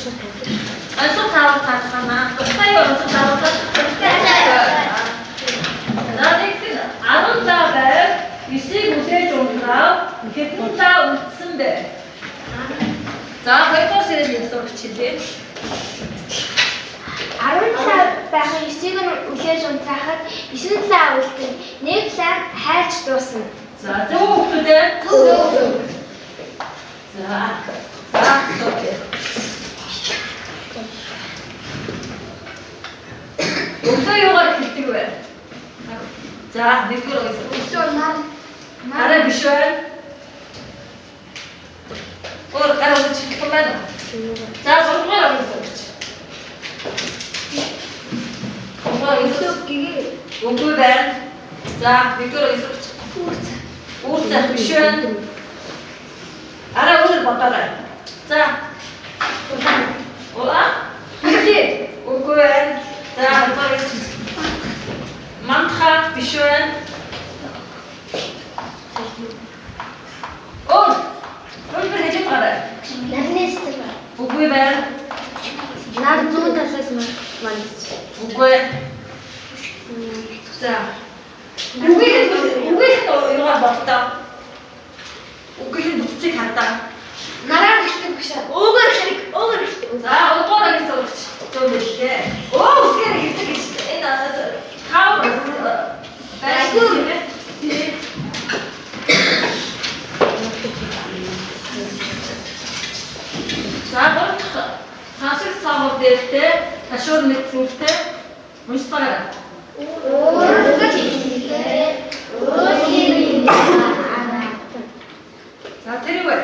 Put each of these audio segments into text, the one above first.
Онцгой таавар таасганаа. Тусгай онцгой таавар таасгах. За нэг 10 даа байв. 9-ийг үлээж унтрав. Хэдэн даа үлдсэн бэ? За хоёрдугаар сэрэл сурч хэлээ. 10 цаа байхад 9-ийг нь үлээж унтрахад 9 цаа үлдэн. 1 цаа хайрч дуусна. За зөв хөлтөө. За. Окей. Өглөө юугаар хэлдэг вэ? За, нэгдүгээр өгсөн. Өглөө Арай биш байна. Өөр гараа үчих юм байна. За, гурван өгсөн. Үгүй байна. За, нэгдүгээр өгсөн. Үүрцээ биш байна. Арай өөр бодоорой. За. Үгүй байна. За, мантха биш байна. Өөр хэлж байгаа. Нарнэстер. Үгүй байна. Нар зүү талаас маань. Үгүй. За. Үгүй юугаар бодлоо. Үгүй нүцгийг хардаа. Нараа гихтэй биш. Уугаар хэрэг. За, одоогийн сурч зөвлөлээ. Үсгээр хэлдэг гэж. Энэ тав байна. За, хасаг цаавар дээртэй ташуур мэтрүүлтэй уншлагаарай. За, тэр юу вэ?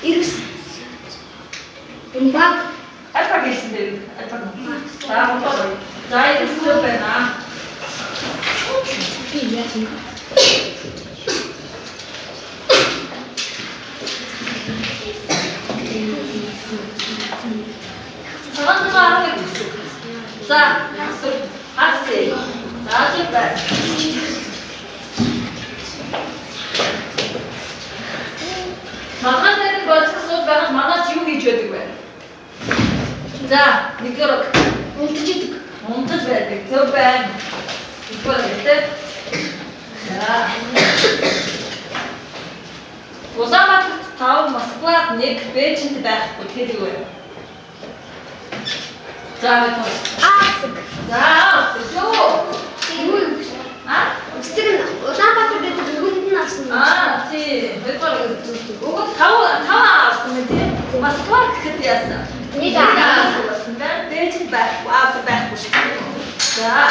Ирс. Имбаг. Альфа гэсэн дээр. Альфа. За, бодлоо. За, ирс байна. Би яа юм. За, хасээ. За, зүбай. Манай дээр боцсууд байгаа манаас юу хийж байдаг вэ? За, нэгдүгээр унтаж байдаг. Зөв байна. Нэгдүгээр. За. Улаанбаатар 5, Москвад 1, Бээжинд байхгүй тэр юу вэ? За, Аасыг. За, шүү. Юу юм бэ? Өстөр нь Улаанбаатар гэдэг өгөнд нь авсан. Тийм. Өгөнд 5 авсан мэт тийм. Москва гэхэд яасан? Нэг авсан. Бээжинд байхгүй шүү. За.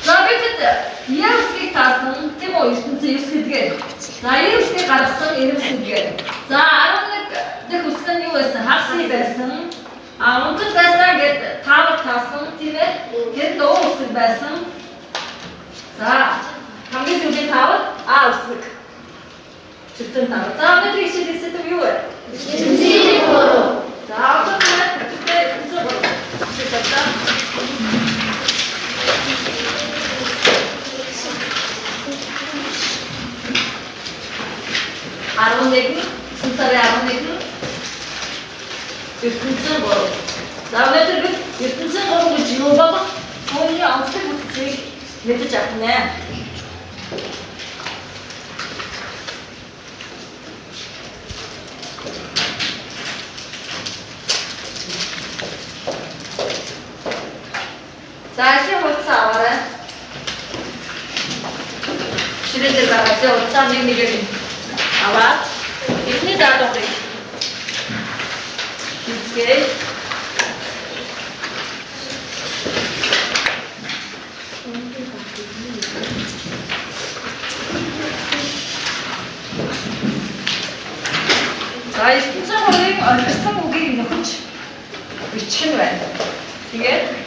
За бид Ерөөсгийг таасан тийм үү ертөнцийн 9 хэдгээр. За Ерөөсгийг гаргасан Ерөөс хэдгээр. За 11 дэх үсгэн юу байсан? Хагасны байсан. Унтаж байсан гэдэг таавар таасан тийм ээ. Тэр дуу үсэг байсан. За хамгийн сүүлийн таавар үсэг. Чөлтөн таавар. За өнөөдөр ишлэлсэд юу вэ? Ертөнцийн 3. За одоо ертөнцийн 3. За өнөөдөр бид ертөнцийн 3 гэж юу болох түүний онцлог бүтцийг мэдэж авнаа. За ашиг утсан аваарай. Ширээдэр байгаа утсан нэг аваад эхний даатгыг Okay. Guys, kita boleh kita mungkin nukut bikin байна. Тэгээд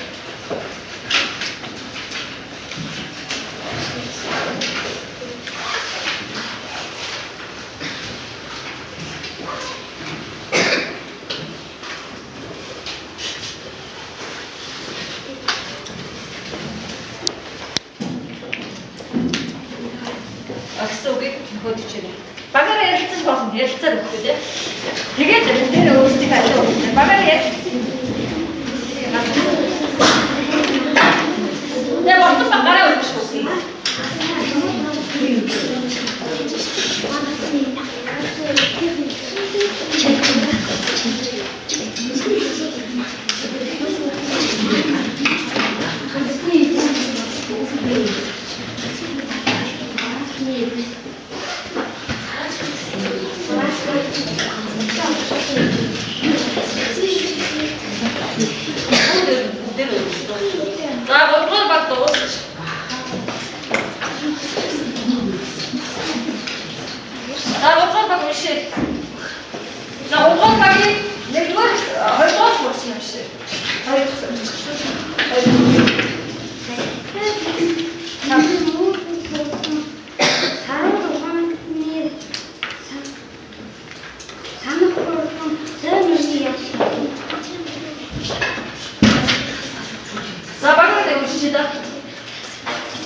Аксогийг нөхөд чирээ. Багаараа ярилцаж болно. Ярилцаад өгөх үү? Тэгээд тэр өөрсдөө ажил өгөх. Багаараа ярилцсан. 내 먼저 바꿔라 올리고 싶었어. 나 먼저 봤어. 나 먼저 봤고 씨. 나 먼저 봤기 내 그걸 얼마나 좋았어 씨. 자, 막아야 되고 시다.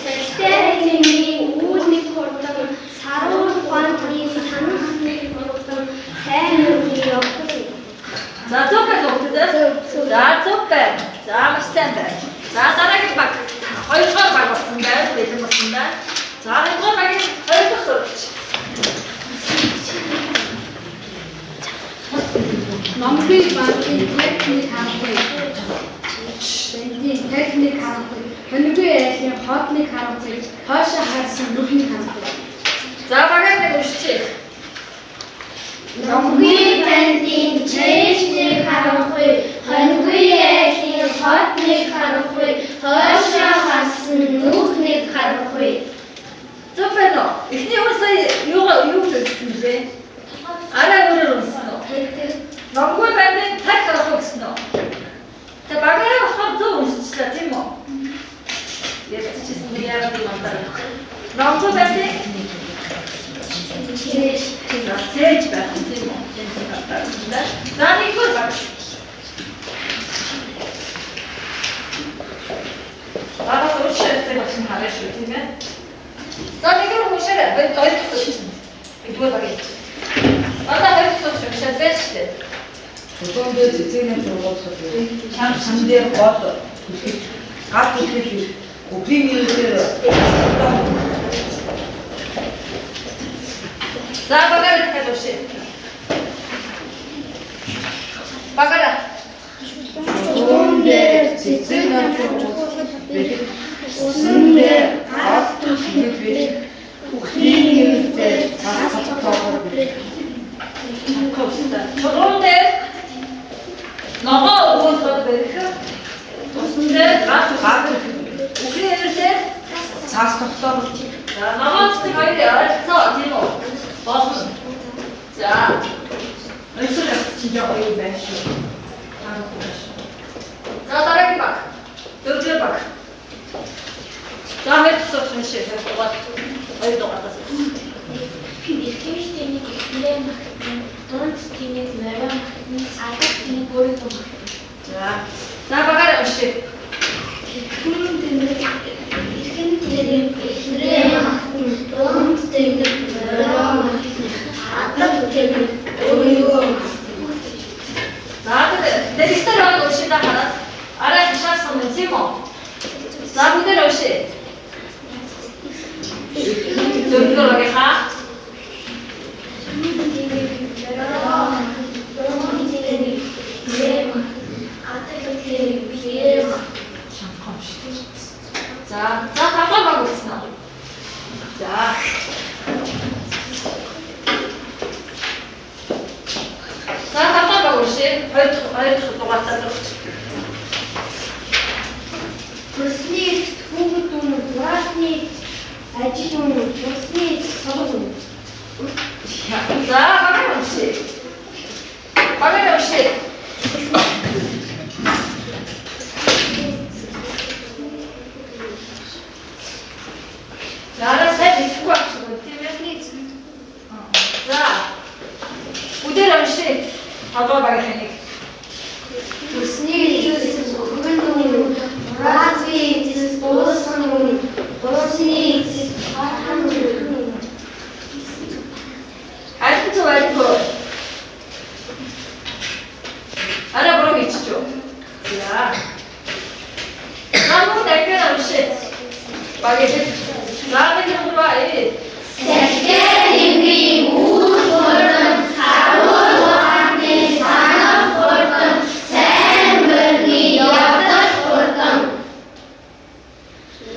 Тэстерний үүрний хурдан саруур гонхны санахны хурдан сайн үний явах. 자, 쪽배서 어떻게 자, 쪽배. 자, 스탠드. 자, 따라기 막. 얼굴 막 왔습니다. 내좀 왔습니다. 자, 얼굴 막이 얼굴 쏠지. Номлыг банкны техник харахгүй. Бензин техник харахгүй. Хоньгүй айлын хоолныг харахгүй. Хоошоо харсан нүхнийг харахгүй. 자, 막아야 되고 시지. Номгүй бензин техник харахгүй. Хоньгүй айлын хоолныг харахгүй. Хоошоо харсан нүхнийг харахгүй. 쪽배서. ихний 옷을 юу гэсэн бэ? арай өөрөөр унсан. Номгүй байна таг гарах гэсэн нь. Тэгээ багаараа болохоор зөв уншчихлаа тийм үү? Ярьчихсан би яагаад юм антаа. Номгүй байна. Сэж байх тийм үү? За нэггүй баг. Багаас ууштай болсон хараа шүү тийм ээ. За нэггүй уушаа бай тойлсон. Нэггүй баг. Одоо хоёрсоо шашаад штэ. Өдөөндөө цэцэгнээ зургуулах гэдэг. Чам дээр гол гад хэлбэл премиумээр За багаараа тавьж шээ. Багаараа. өдөөндөө цэцэгнээ зургуулах гэдэг. Үсэндээ гад хэлбэл премиумээр цаасах гэдэг. 저런데 너가 오고서 베르크 무슨데 가서 우리 애들 цаас тогтоох. 자 너가 진짜 가야 돼 알았어 디모 버스 자 얼마나 진짜 어이 매시 자 따라기 봐 저기 봐 자 해서 좀 쉬어 봐 어디도 갔다 Эрхэмжтэйний гэхлээр дунд тэмээс морин алах тийм бүрэн юм. За багаараа уншия. Эрхэм тэмээс гэхлээр дунд тэмээс морин алах тийм бүрэн. За тэгээд дэстер уншида хараад арай хашаасан юм тийм үү? За бүгд уншия. зөвлөгөө ха. 자, 답답하고 있어. 자. 자, 답답하고 있어. 얼추 똑같다. Төсний хүүхэд өмнө дураасны ажил өмнө төсний сургууль. 자, 박아영 씨. 박아영 씨. 나를 새 믿고 하시고 팀에 자, 우대령 씨. 받아봐야겠니? Төсний хүүхэд өмнө дураасны дисposition өмнө дураасны хархан багийг заавал хурваа. Сэргээр имгийн үр хурдан харуул ухааны санах хурдан сайн мөрний явдал хурдан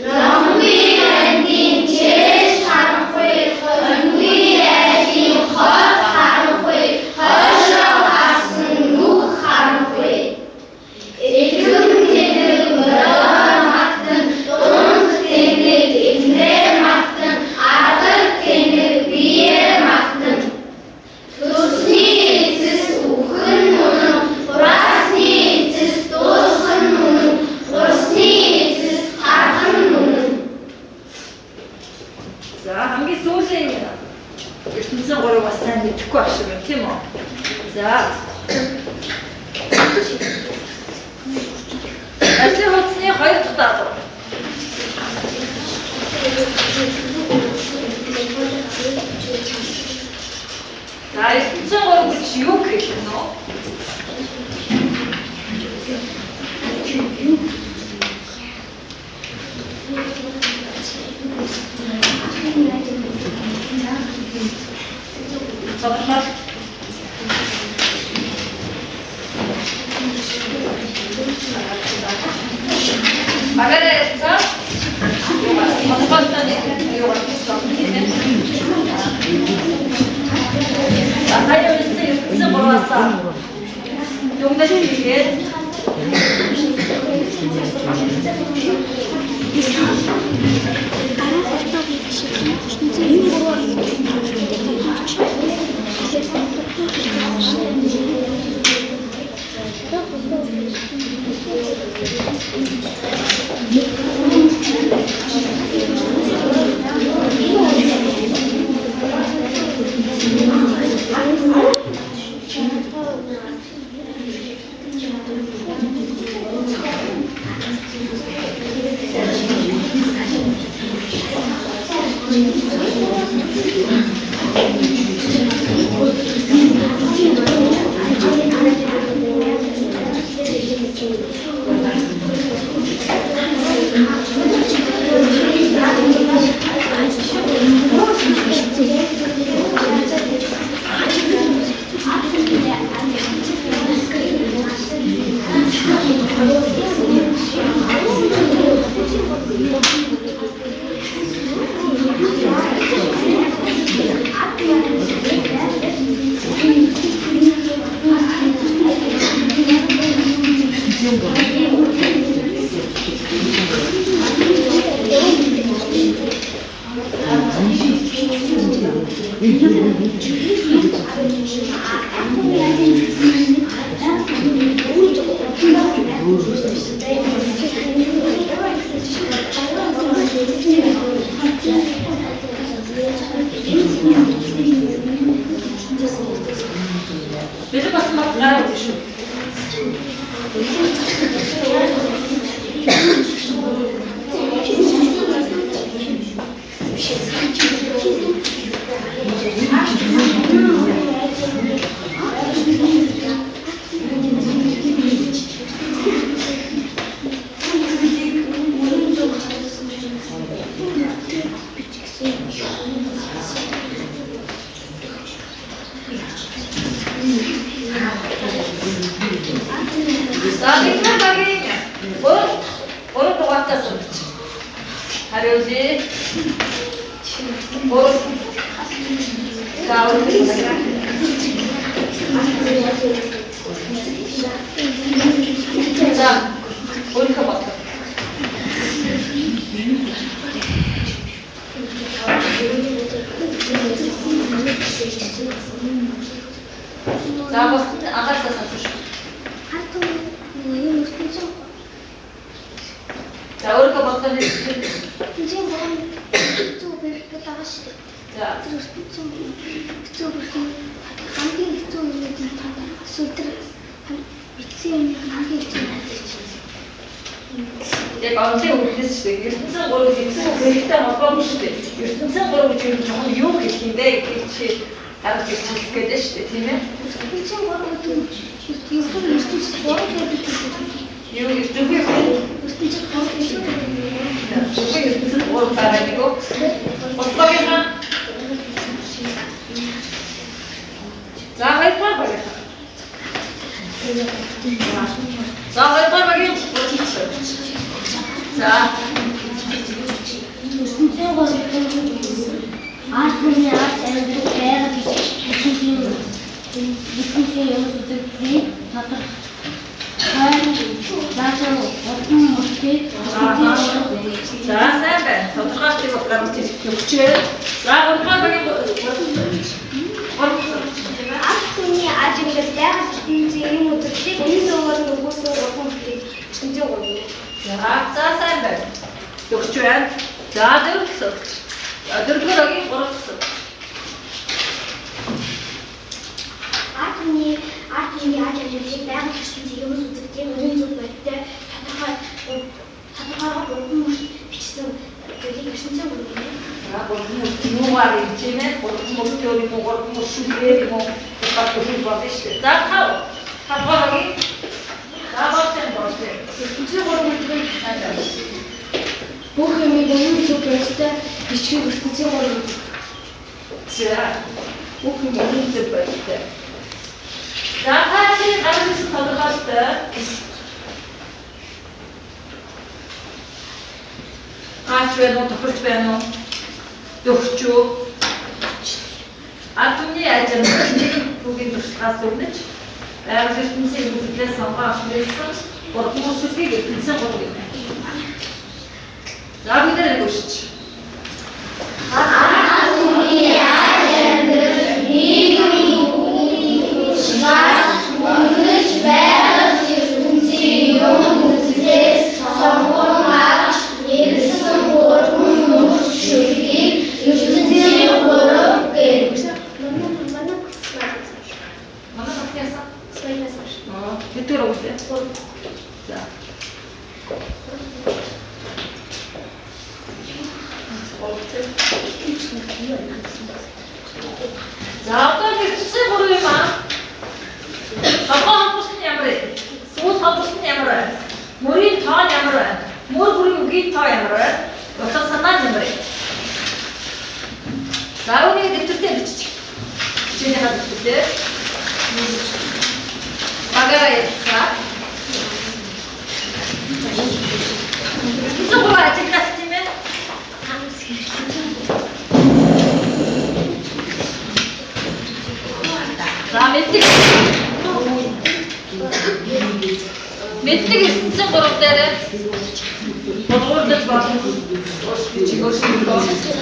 Ромгийн андын чэш харанхуй хонгүй айлын хол харанхуй хойшоо харсан нүх харанхуй Эдгүн тэнэг мөрөөр мартан дунд тэнэг эзнэр мартан аргар тэнэг бие мартан Төсний эцэс үхэн мунан хураасны эцэс дуусхан мунан хурсны эцэс хархан мунан За хамгийн сүүлийн ертөнцийн 3 бас сайн мэдэхгүй байх шиг байна тийм үү? За. Ажлын хуудасны 2 дахь даалгавар. За ертөнцийн 3 гэж юу гэх юм бэ? Цогцол. Магареца. Модпостаны юу гэсэн Ахаяа үстэй гуравсаа. Дүндэс хийгээд Бэлэг бас мат гараад байна шүү. Saatnya baginya, baru tugasnya sudah. Hari ini, baru kau 자, 우리 가봐. 자, 무슨 아가씨 사주시. 자, 우리 가봐. 자, 내가 언제 오겠을 때 ертөнцийн 3-ыг эцэг хэрэгтэй холбоогүй шүү дээ. ертөнцийн 3 гэж юм жоохон юу гэх юм бэ гэж дарж хэлэх гээд шүү дээ, тийм ээ? ертөнцийн 3 гэдэг нь ертөнцийн 3 гэдэг нь юу ертөнцийн 3 ертөнцийн 3 гэдэг нь ертөнцийн 3 За хоёрдугаар багийн за ертөнцийн гол Артмны арт амьд байгаад ертөнцийн юм үзэгдлийн тодорхой заасан уран мөртөө за сайн байна. Тодорхойлтыг гаргаж ирчихээ. За гурван багийн Артмны ажиглал байгаад ертөнцийн юм үзэгдлийг энэ зөвөр нөгөөсөө уран бүтээл ертөнцийн гол. за сайн байна. Төгч байна. За дөрөвдүгээр багийн гурав гэсэн. Артмны ажиглалыг байгаад ертөнцийн юм үзэгдлийг энэ зөв байдлаар тодорхой уран бичсэн зүйлийг ертөнцийн гол. Муугаар хэмжээ, гурван мөртөө юм уу, гурван мөршүүлгээр юм уу, багтуулах болно шүү дээ. За тавгаар багийн ертөнцийн гол бүтээл бүх юм өмнө зөв байдлаар бичиг ертөнцийн гол за бүх юм өмнө зөв байдлаар. За таашийн гаргасан тодорхойлолтой гаач байна уу, тохирч байна уу? Төгч үү? Артмны ажиглал бүгд тусгаас өгнөж байгаль ертөнцийн үзэгдлээс сонгож авсан гурван мөршөлгийг ертөнцийн гол гэнэ. За бид нэр өгч. Артмны ажиглал нийгмийн шнаас үнэж байгаад ертөнцийн юм үзэгдлээс сонгон авч ирсэн гурван мөршөлгийг ертөнцийн гурав гэнэ. Манай багтяасан. Своёнаас Хэдгээр өгдөө? За. За одоо нэгдсэн гурав юм аа. Хагас хамтсан ямар вэ? Сүүл хамтсан ямар вэ? Мөрийн тоо ямар вэ? Мөр бүрийн үгийн тоо ямар вэ? Утга санаа ямар вэ? За үүнийг дэвтэртээ бичиж. Чиний хад дэвтэртээ. Багаараа яцгаа. Зөвхөн ажиглах тийм ээ. За мэддэг ертөнцийн гурав дээр бодгоорлол болно. Бичиг өөрчлөлт.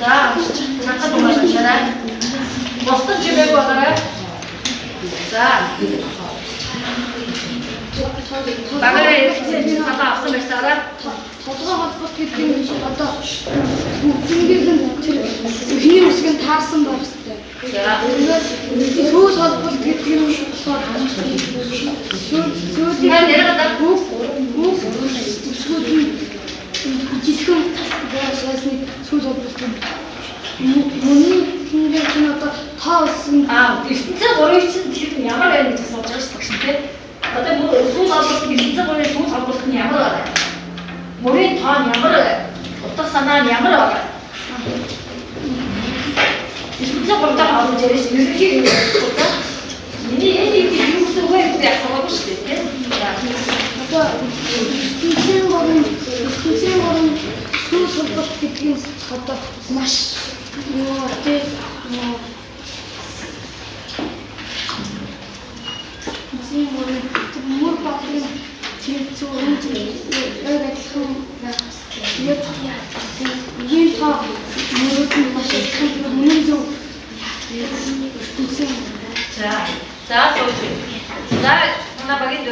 자, 잠깐 동안이잖아. 버스 집에 가다가 자, 나가래 갔다 왔어 몇 사람? Толгой холбот гэдэг нь одоо бүгдийг нь тэр үхний үсгэн таарсан байх хэрэгтэй. 자, Сүүл холбот гэдэг нь 잘 내려간다. жилхэн байсны сүүл холбот мөний хингээр одоо тоосон 아, 진짜 모르겠지. 지금 양을 해야 되겠어. 어쩔 수 없이. 어때 뭐 소스 잡았을 때 진짜 모르겠 소스 잡았을 때 양을 알아. 모르겠 다 양을 알아. 어떤 사람 양을 알아. 진짜 모르다가 아무 제일 이렇게 그랬다. 얘네 이렇게 유스 왜 그래 약속하고 싶대. 야, одоо хингээр сүүл холбот гэдэг нь одоо маш тий мөр багын зэрэгцүүрэн адилхан байх хэрэгтэй. Ийм тоо мөрөд нь маш их мөрийн зөв 자, 소주. 자, 하나 박이 좀.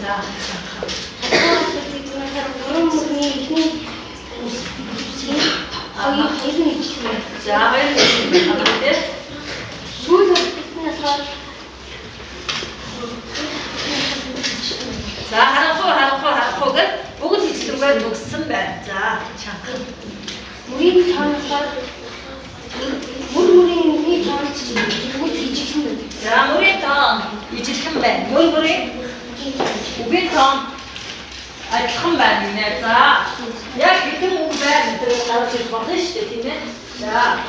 자, 자, 왜 자, 하나 포, 보고 뒤지는 거야, 녹슨 배. 자, 잠깐. Мөрийн тооноор мөрийн тоон бүгд хийчихсэн үү? 자, 우리 더 이직한 배. 뭘 그래? 우리 더 큰 배이네. 자, 야, 그때 뭐 배, 가르쳐 받으시대, 팀에. 자,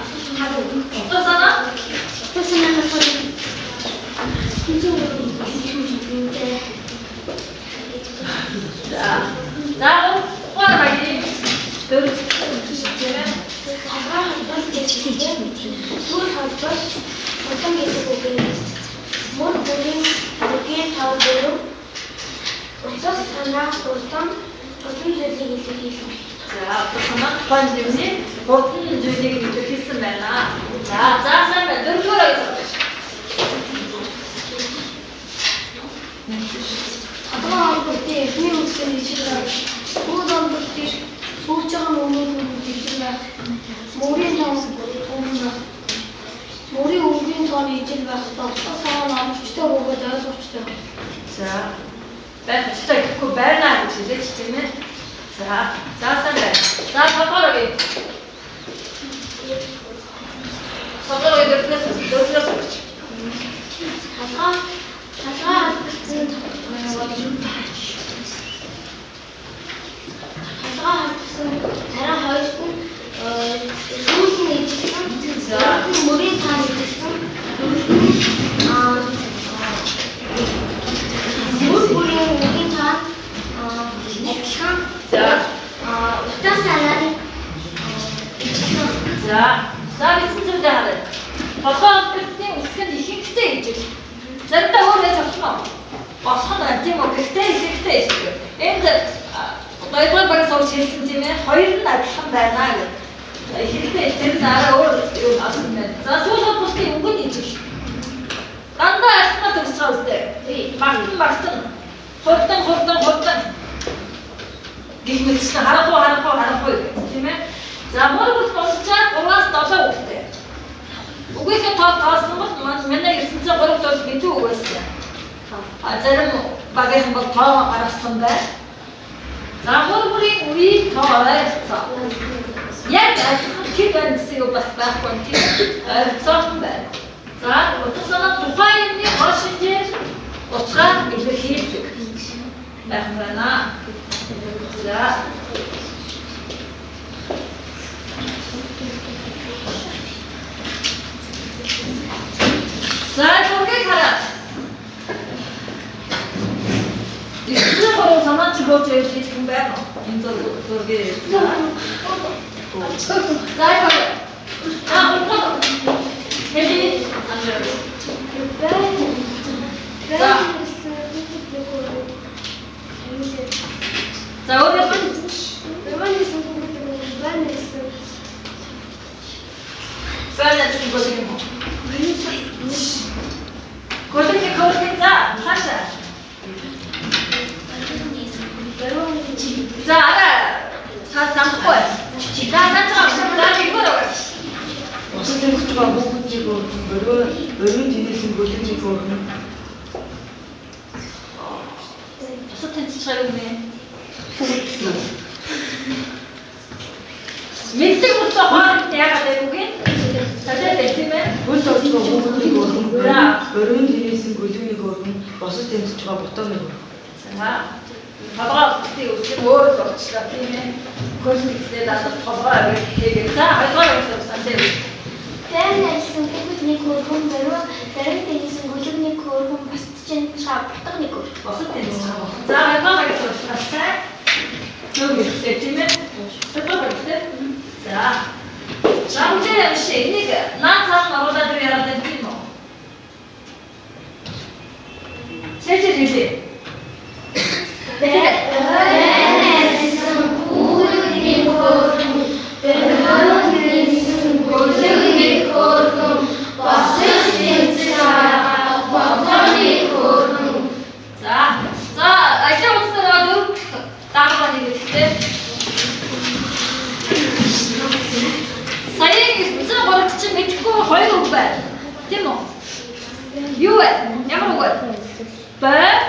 어떠잖아? 자, 나 오빠라기 Сүүл холбот улам гэдэг үг юм. Мөр бүрийн тав дөрөв утас санаа улам зүйлийг илэрхийлнэ. 자, 어떠잖아? 관심이 모든 주제를 일으켰으면 자, 자, 늘어라고 Адгаа холботын эхний үгсийн ижил сүүл холботын сүүлж байгаа өмнөд ижил байх. Мөрийн тоон өмнө мөрийн өвгийн тоон ижил байх. Утас санаа номчтой бөгөөд ойлгомжтой. 자, 배 진짜 그 배나 이제 지금은 자, 선배. 자, 서서하게. 서서하게 늘려서. Хараа хоёрт нь сүүлийн ижилхэн мөрийн тоон ижилхэн мөр бүрийн өвгийн тоон адилхан 자, утас санааны 자, 무슨 소리 하래? 봐봐, 그때 우스근 이식대 이제. 자르다 오래 잡히면, 선을 띄면 그때 이식대 있어. 근데 너희들 방에서 제일 찜에 허리는 참 나나. 이식대 제일 나라 오래 이거 아시면. 자, 소소 포스트 은근이지. 난다 아스마트 스트라우스 때. 막든. 헛던. 이거 진짜 하라고. 팀에 자, 뭐부터 진짜 올라서 나서 올때. 오고 있어 다 쓰면 맨날 진짜 어렵다 밑에 오고 있어. 아, 저는 막에 한번 더 알았던데. 자, 뭐부리 우리 더 알았어. 야, 기간 쓰고 봤다 건티. 썼는데. 자, 어떤 사람 두파인이 훨씬지 어쩌라 이렇게 힘들. 나나. 자. 자, 거기 가라. 이 수저로 전화 집어줘야 지 지금 빼고. 인도 저기. 자, 거기. 아, 오빠도. 혜진이 앉아. 자. За өөрөө Өрөөний сүнхүүд байна гэсэн. Бэлэс гол юм. Голын хөрөнгө за хаашаа. За ара самхгүй. За нацраа игороо. Бусад тэмцээг бүгдийг өрөөнд тэнэсэн бүлэгийг өргөн. Бусад тэнцэж юм нэ. Мэддэг болсон хооронд яагаад гэвэл садад тийм ээ. Гүн толгой бүгдийг өргөн. Өрөөнд тэнэсэн бүлэгийг өргөн. Бусад тэмцэж байгаа бутааны өргөн. За хаваа тийм үсэг өөр болчихлоо тийм ээ. Космиктэй даад хаваа гэдэг. За хаваа болсон тийм. Бэлэсэн бүгдний хөргөн баруу дарин тэнийсэн гүлгний хөргөн босч чинь шаарддаг нэг өөр. Бусад тэнцэж байгаа. За хаваа гэсэн утгаараа юу гэдэг тийм ээ. Хаваа гэдэг. За. Замдээ шиг нэг наацаар оруулаад яриад тийм үү? Сэжээ. Бэлэсэн бүгдний хөргөн бэлэсэн бүлэгийн хөргөн босч тэнцэж байгаа бутааны хөргөн. За ажил үйлсээр дөрөв даавар нэг үстэй. Саяын эцэг гурвч чинь мэдхгүй хоёр үг байна. Тийм үү? Юу вэ? Ямар үг вэ? Бэр.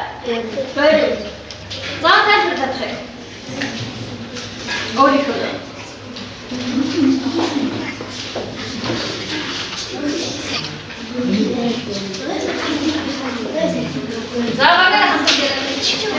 За тайлбарлах. Өөрийнхөө. За багаар хандаж Бэр өөрийнхөө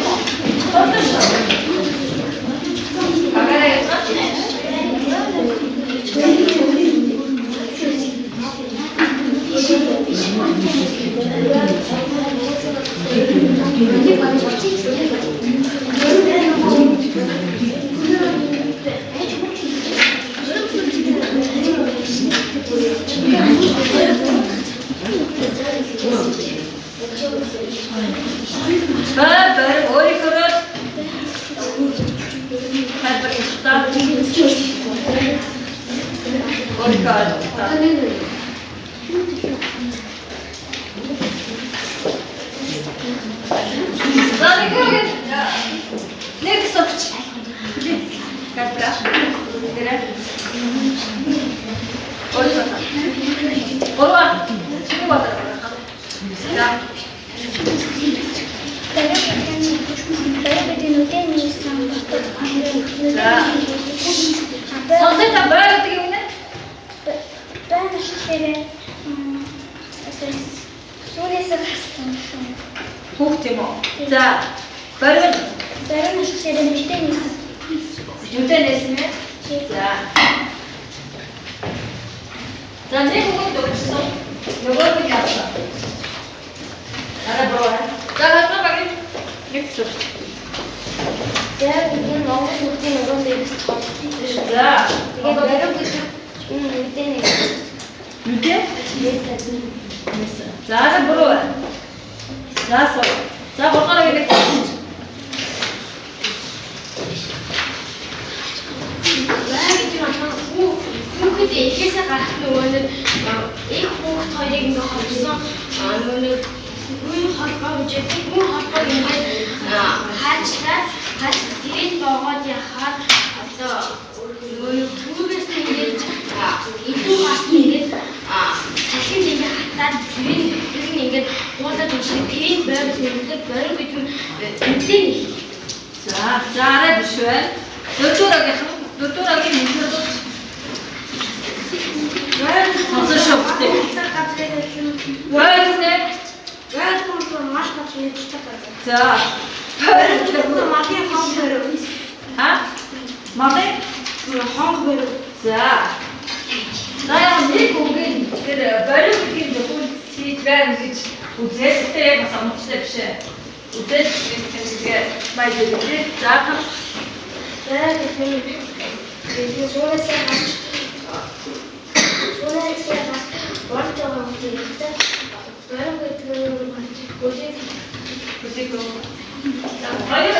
Hayır,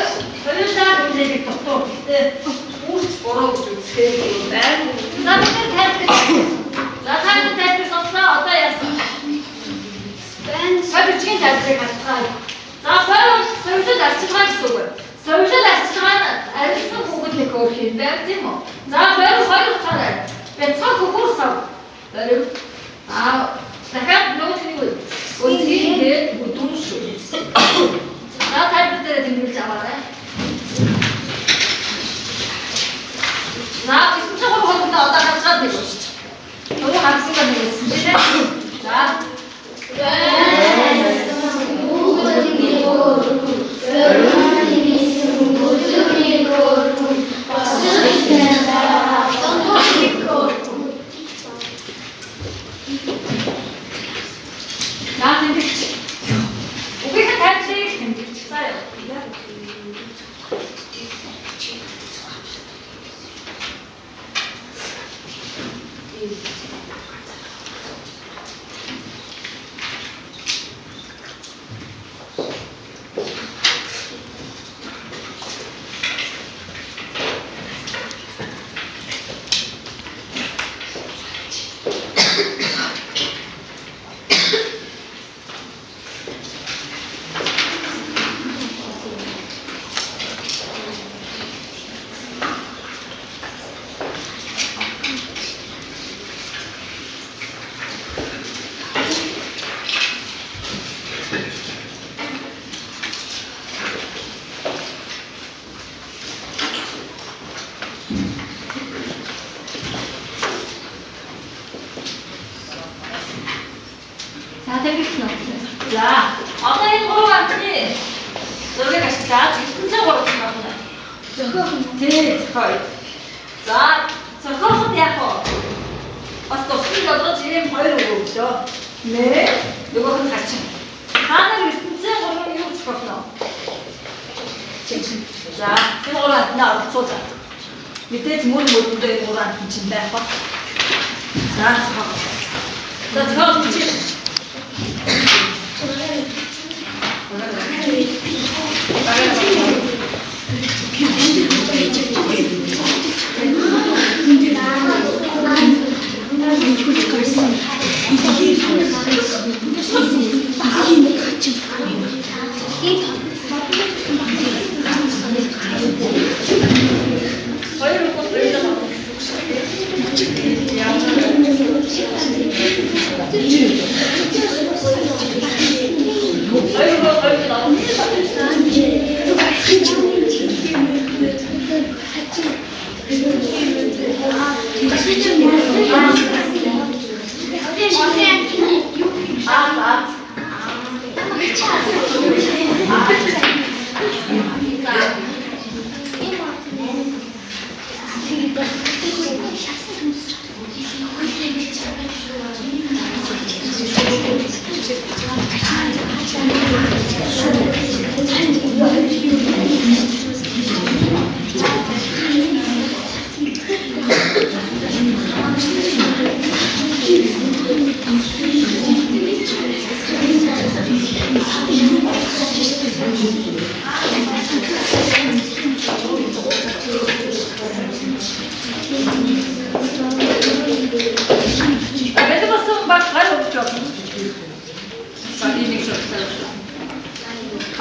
хэлээд доктор гэхдээ үүрч бороо гэж үзэхээр байна. За бид тайлбар. За тайлбар сонслоо одоо яасан? Сабичгийн тайлбарыг хатгаа. За соёлын арчилгаа гэсэн үг. Соёлын арчилгаа нь арилсан хүүхэд нэх өөр юм байна тийм үү? За хоёр цагаар бяцхан хөхөр сав. Барив. Дахиад нөгөөний үе. Үнэхээр бүдүүн шүү. За тайлбар дээр тэмдэглэж аваарай. За гэсэн чинь хөргөнд одоо хацгаад нэг шүү. Өөр хацгаа нэг гэсэн чинь. За мэдээж мөр мөрөндөө уран чинь байх ба. За чи.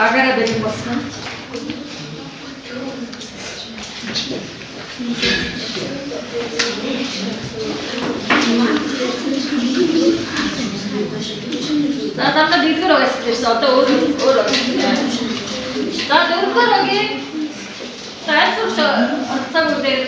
Agora bem bastante. За тамда дэглэр байгаа гэсэн одоо өөр. За дөрөвдөр огийн тайлбарч цаг үеэр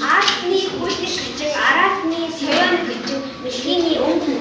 Аасны хүлээж бичиг, араасны соён бичиг, дэлхийний өнгө.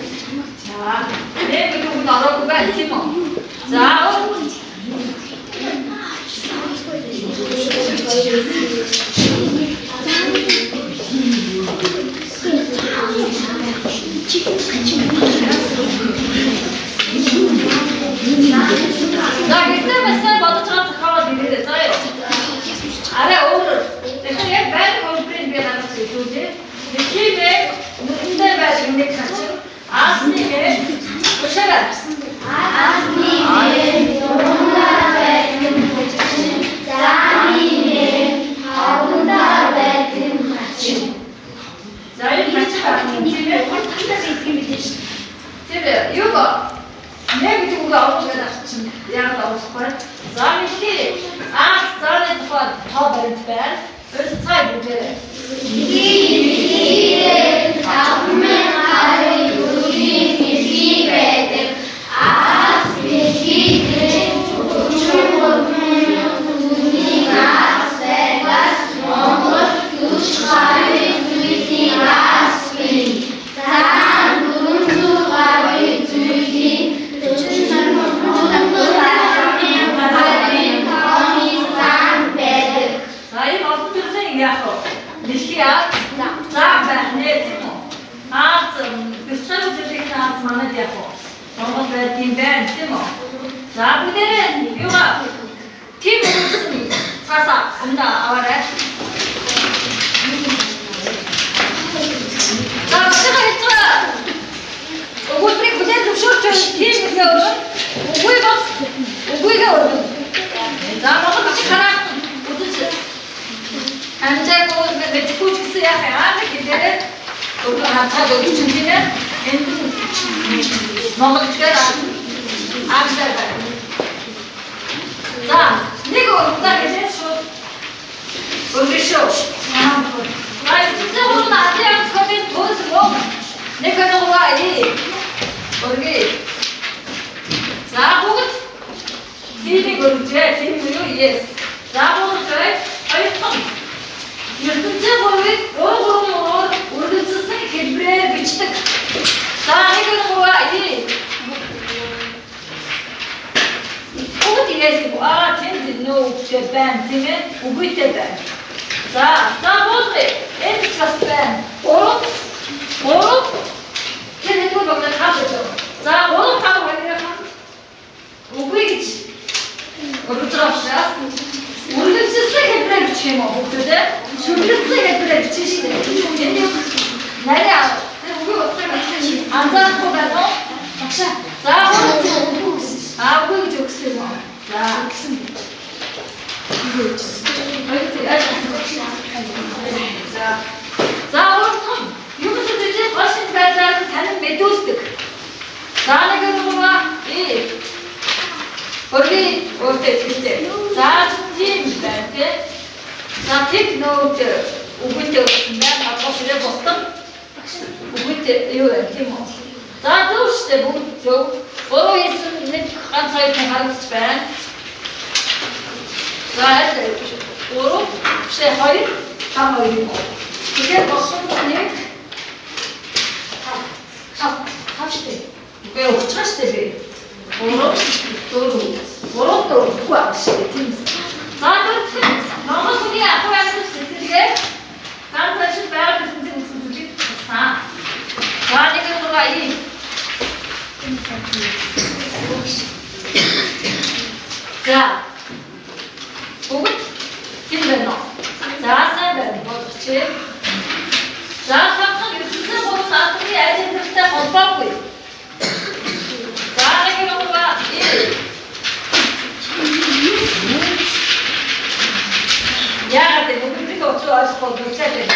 учрыг ойлгохгүй үзээд.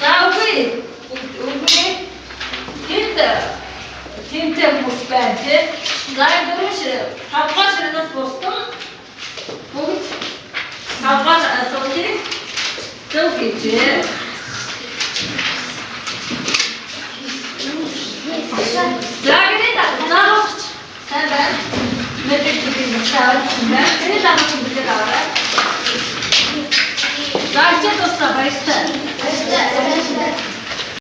За үгүй. Тэнтэй хүмүүс байна тий. За дөрөв ширээ. Тавгаар ширээнээс бусдын бүгд тавгаар асуултыг зөв хийжээ. За гэнэ заавч сайн байна. Мэдээг тийм шаард байна. Гэнэ заавч мэдээ аваа. За чи тусаа баяртай.